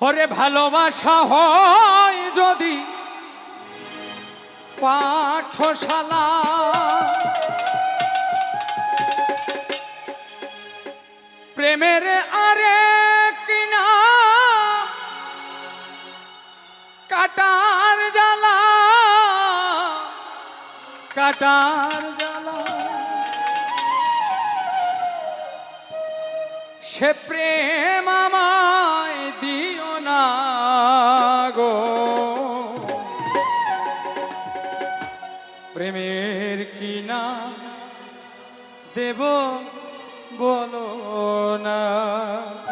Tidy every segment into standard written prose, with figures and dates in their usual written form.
ওরে ভালোবাসা হয় যদি পাঠশালা, প্রেমের আরেক নাম কাটার জ্বালা, কাটার জ্বালা। সে প্রেম আমায় দিও না গো, প্রেমের কি নাম দেব বলো না।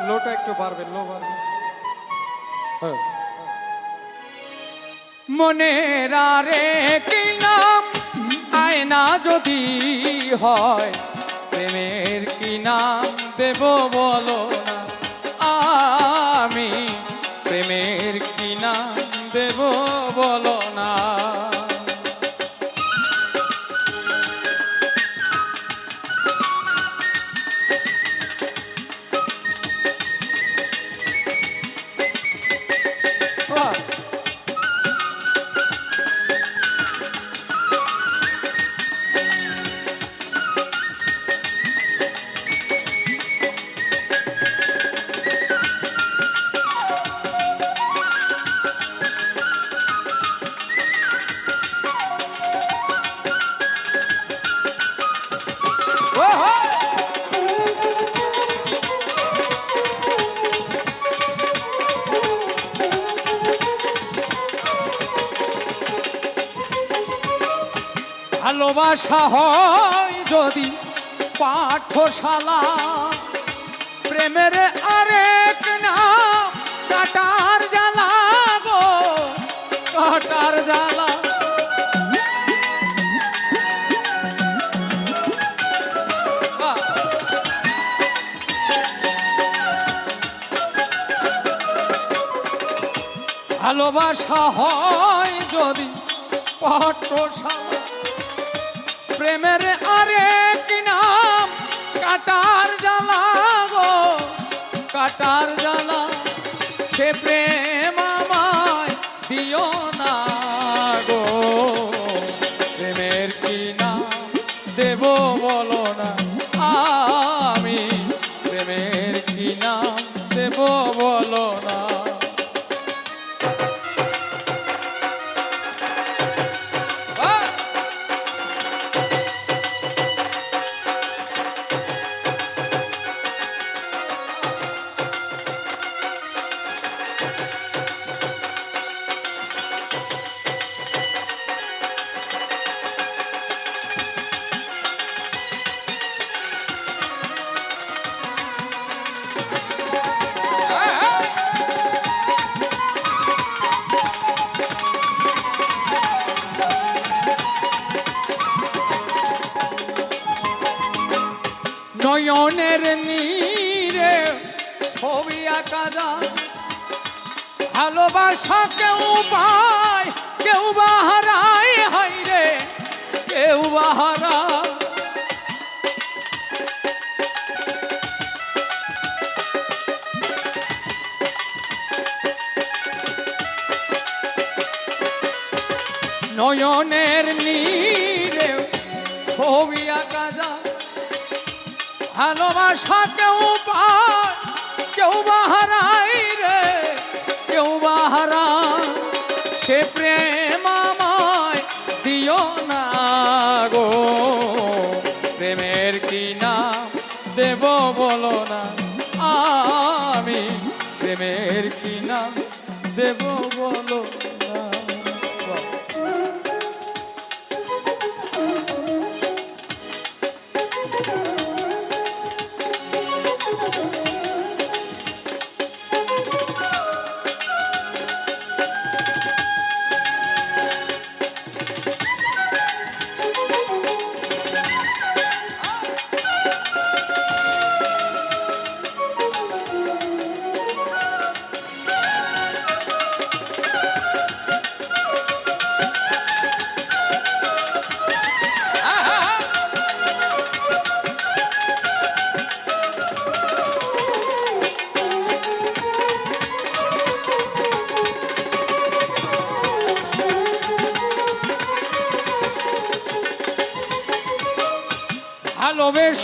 লোটা একটু পারবেন, লো পারবেন। মনের আরেক নাম আয়না যদি হয়, প্রেমের কি নাম দেব বলো না। আমি প্রেমের কি নাম দেব বলো না। ভালোবাসা হয় যদি পাঠশালা, প্রেমের আরেক নাম কাটার জ্বালা গো, কাটার জ্বালা। ভালোবাসা হয় যদি পাঠশালা, প্রেমের আরেক নাম কাটার জ্বালা গো, কাটার জ্বালা। সে প্রেম আমায় দিও না গো, প্রেমের কি নাম দেব বলো না। আমি প্রেমের কি নাম দেব বলো না। নয়নের নীরে ছবি আঁকা যায়, ভালোবাসা কেউ পায় কেউ বা হারায়, হায় রে কেউ বা হারায়। নয়নের নীরে ছবি আঁকা যায়, ভালোবাসা কেউ পায় কেউ বা হারায় রে কেউ বা হারায়। সে প্রেম আমায় দিও না গো, প্রেমের কি নাম দেব বলো না। আমি প্রেমের কি নাম দেব বলো না।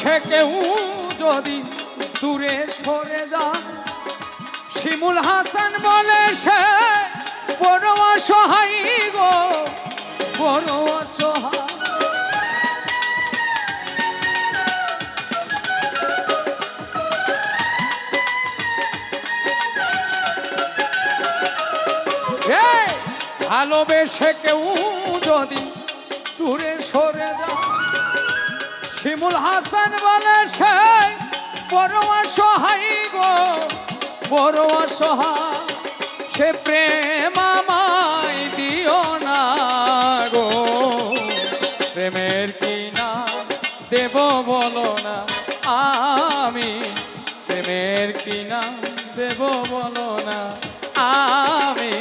ভালোবেসে কেউ যদি দূরে সরে যায়, শিমুল হাসান বলে সে বড় অসহায় গো, বড় অসহায়। ভালোবেসে কেউ যদি দূরে সরে যায়, শিমুল হাসান বলে সে বড় অসহায় গো, বড় অসহায়। সে প্রেম আমায় দিও না গো, প্রেমের কি নাম দেব বলো না, আমি প্রেমের কি নাম দেব বলো না, আমি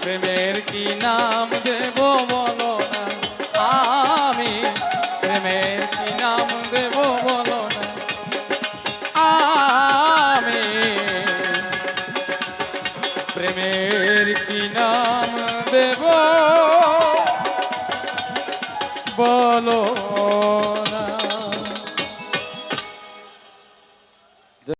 প্রেমের কি নাম দেব বলো না, আমি প্রেমের কি নাম দেব বলো না, আমি প্রেমের কি নাম দেব বলো।